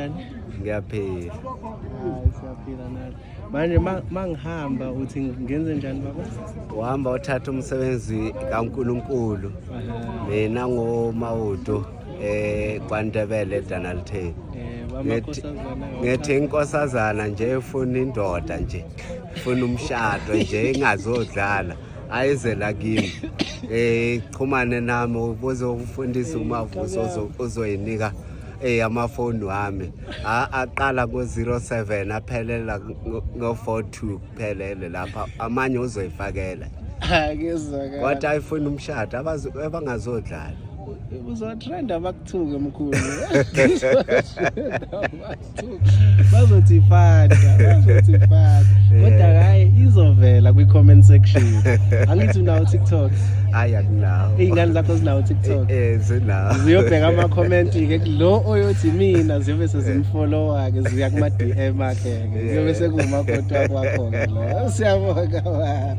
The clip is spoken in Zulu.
njani? Ngiyaphila. Hayi siyaphila nathi. Manje mangihamba uthi ngenze njani baba? Uhamba uthatha umsebenzi kaNkulunkulu. Mina ngoMawudo kwaNdebele eDanalton. Ngithi inkosazana nje ifuna indoda nje. Ifuna umshado nje ingazodlala. Ayizela kimi. Chumane nami ubuze ukufundisa uMavuso ozoyinika amafoni wami aqala ku07 aphelela ngo42 kuphelele lapha amanye uzoyifakela Akezwakala. Wathi ayifuna umshado abangazodlala Uzotrenda abakuthuke mkhulu. Bazothi fada. Kodwa hayi izovela kwi-comment section. Angithi unawo TikTok. Hayi akunawo. Izingane zakho zinawo TikTok. Zinawo. Ziyobheka ama-comment ke lo oyothi mina ziyobe sezimfollowa ke ziya kuma DM akhe ke. Ziyobe sekumakhotho akho ke lo. Siyabonga.